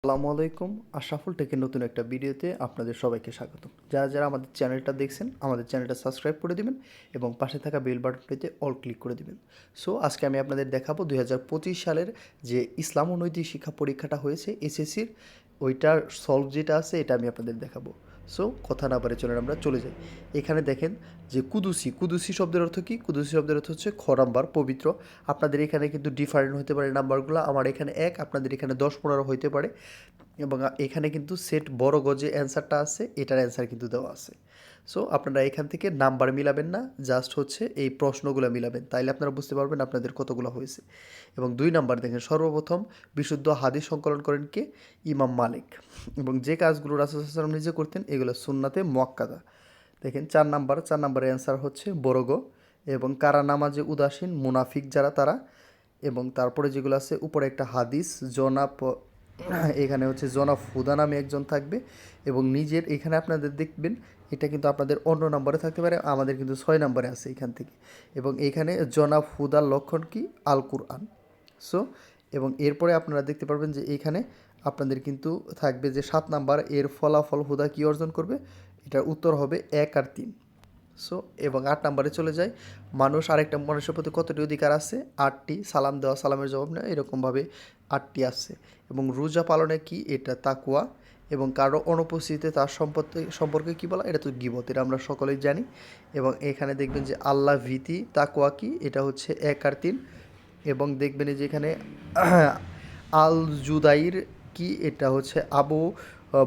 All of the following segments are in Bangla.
আসসালামু আলাইকুম। আশরাফুল টেকের নতুন একটা ভিডিওতে আপনাদের সবাইকে স্বাগতম। যারা যারা আমাদের চ্যানেলটা দেখছেন, আমাদের চ্যানেলটা সাবস্ক্রাইব করে দিবেন এবং পাশে থাকা বেল বাটনটিতে অল ক্লিক করে দিবেন। সো আজকে আমি আপনাদের দেখাবো 2025 সালের যে ইসলাম ও নৈতিক শিক্ষা পরীক্ষাটা হয়েছে এসএসসির, ওইটার সলভ যেটা আছে এটা আমি আপনাদের দেখাবো। সো কথা না বাড়ে চলেন আমরা চলে যাই। এখানে দেখেন যে কুদুসি শব্দের অর্থ কী? কুদুসি শব্দের অর্থ হচ্ছে নাম্বার, পবিত্র। আপনাদের এখানে কিন্তু ডিফারেন্ট হতে পারে নাম্বারগুলো। আমার এখানে 1, আপনাদের এখানে 10-15 হইতে পারে। এবং এখানে কিন্তু সেট বড় গজে অ্যান্সারটা আছে, এটার অ্যান্সার কিন্তু দেওয়া আছে। সো আপনারা এখান থেকে নাম্বার মিলাবেন না, জাস্ট হচ্ছে এই প্রশ্নগুলো মিলাবেন, তাইলে আপনারা বুঝতে পারবেন আপনাদের কতগুলো হয়েছে। এবং 2 নাম্বার দেখেন, সর্বপ্রথম বিশুদ্ধ হাদিস সংকলন করেন কে? ইমাম মালিক। এবং যে কাজগুলো রাসূল সাল্লাল্লাহু আলাইহি ওয়াসাল্লাম নিজে করতেন এগুলো সুন্নাতে মুআক্কাদা। দেখেন 4 নাম্বারের অ্যান্সার হচ্ছে বড় গ। এবং কারা নামাজে উদাসীন? মুনাফিক যারা তারা। এবং তারপরে যেগুলো আছে উপরে একটা হাদিস, জনাব এখানে হচ্ছে জনাব হুদা নামে একজন থাকবে। এবং নিজের এখানে আপনাদের দেখবেন এটা কিন্তু আপনাদের অন্য নম্বরে থাকতে পারে, আমাদের কিন্তু 6 নম্বরে আছে এখান থেকে। এবং এইখানে জনাব হুদার লক্ষণ কি? আল কুরআন। সো এবং এরপরে আপনারা দেখতে পারবেন যে এইখানে আপনাদের কিন্তু থাকবে যে 7 নাম্বার, এর ফলাফল হুদা কী অর্জন করবে? এটার উত্তর হবে 1 আর 3। সো এবং 8 নাম্বারে চলে যায়, মানুষ আরেকটা মানুষের প্রতি কতটি অধিকার আছে? 8টি। সালাম দেওয়া, সালামের জবাব নেওয়া, এরকমভাবে 8টি আছে। এবং রোজা পালনে কি? এটা তাকওয়া। এবং কারো অনুপস্থিতিতে তার সম্পর্কে কী বলা? এটা তো গীবত, এটা আমরা সকলেই জানি। এবং এখানে দেখবেন যে আল্লাহ ভীতি, তাকওয়া কি? এটা হচ্ছে 1 আর 3। এবং দেখবেন যে এখানে আল জুদাইর কি? এটা হচ্ছে আবু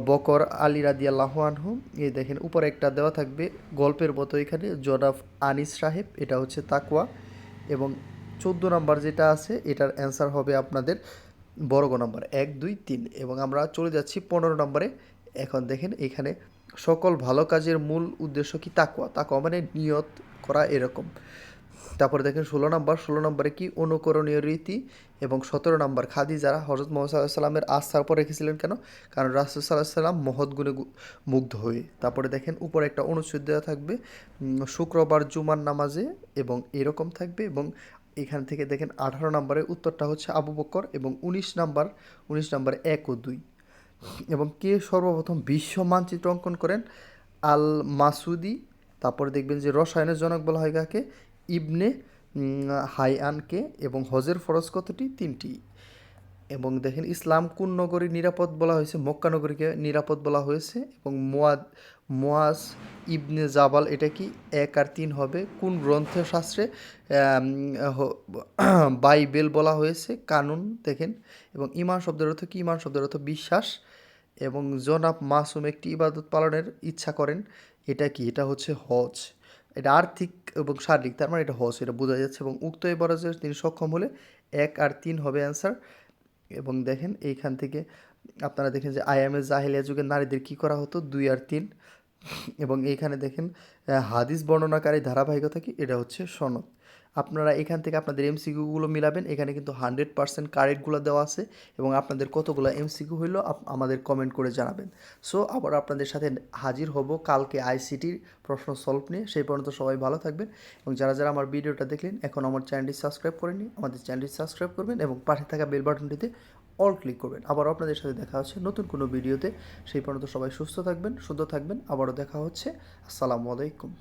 বকর আলী রাদিয়াল্লাহু আনহু। এই দেখেন উপরে একটা দেওয়া থাকবে গল্পের মতো, এখানে জনাব আনিস সাহেব, এটা হচ্ছে তাকওয়া। এবং 14 নাম্বার যেটা আছে এটার অ্যান্সার হবে আপনাদের বর্গ নাম্বার 1, 2, 3। এবং আমরা চলে যাচ্ছি 15 নম্বরে। এখন দেখেন এখানে সকল ভালো কাজের মূল উদ্দেশ্য কি? তাকওয়া। তাকওয়া মানে নিয়ত করা, এরকম। তারপরে দেখেন 16 নম্বরে কি? অনুকরণীয় রীতি। এবং 17 নম্বর খাদিজা, হজরত মোহাম্মদ সাল্লাল্লাহু আলাইহি সাল্লামের আস্থার উপর রেখেছিলেন কেন? কারণ রাসূল সাল্লাল্লাহু আলাইহি সাল্লাম মহৎ গুণে মুগ্ধ হয়ে। তারপরে দেখেন উপরে একটা অনুচ্ছেদ দেওয়া থাকবে শুক্রবার জুমার নামাজে, এবং এরকম থাকবে। এবং এখান থেকে দেখেন 18 নম্বরের উত্তরটা হচ্ছে আবু বকর। এবং 19 নাম্বার 1 ও 2। এবং কে সর্বপ্রথম বিশ্ব মানচিত্র অঙ্কন করেন? আল মাসুদি। তারপরে দেখবেন যে রসায়নের জনক বলা হয় কাকে? ইবনে হাইয়ানকে। এবং হজের ফরজ কতটি? 3টি। এবং দেখেন ইসলাম কোন নগরী নিরাপদ বলা হয়েছে? মক্কা নগরীকে নিরাপদ বলা হয়েছে। এবং মোয়াজ ইবনে জাবাল, এটা কি? 1 আর 3 হবে। কোন গ্রন্থ শাস্ত্রে বাইবেল বলা হয়েছে? কানুন। দেখেন। এবং ঈমান শব্দের অর্থ কি? ঈমান শব্দের অর্থ বিশ্বাস। এবং জনাব মাসুম একটি ইবাদত পালনের ইচ্ছা করেন, এটা কি? এটা হচ্ছে হজ। এটা আর্থিক এবং শারীরিক, তার মানে এটা হজ, এটা বোঝা যাচ্ছে। এবং উক্ত এবারে তিনি সক্ষম হলে 1 আর 3 হবে অ্যান্সার। এবং দেখেন এইখান থেকে আপনারা দেখেন যে আইএমএ জাহেলিয়া যুগে নারীদের কী করা হতো? 2 আর 3। এবং এইখানে দেখেন হাদিস বর্ণনাকারী ধারাবাহিকতা কি? এটা হচ্ছে সনদ। আপনারা এখান থেকে আপনাদের এমসিকিউগুলো মিলাবেন, এখানে কিন্তু 100% কারেক্টগুলো দেওয়া আছে। এবং আপনাদের কতগুলো এমসিকিউ হইলো আমাদের কমেন্ট করে জানাবেন। সো আবার আপনাদের সাথে হাজির হব কালকে আইসিটির প্রশ্ন সলভ নিয়ে। সেই পর্যন্ত সবাই ভালো থাকবেন। এবং যারা যারা আমার ভিডিওটা দেখলেন এখন আমার চ্যানেলটি সাবস্ক্রাইব করেননি, আমাদের চ্যানেলটি সাবস্ক্রাইব করবেন এবং পাশে থাকা বেল বাটনটিতে অল ক্লিক করবেন। আবারও আপনাদের সাথে দেখা হচ্ছে নতুন কোনো ভিডিওতে। সেই পর্যন্ত সবাই সুস্থ থাকবেন, সুন্দর থাকবেন। আবারও দেখা হচ্ছে। আসসালামু আলাইকুম।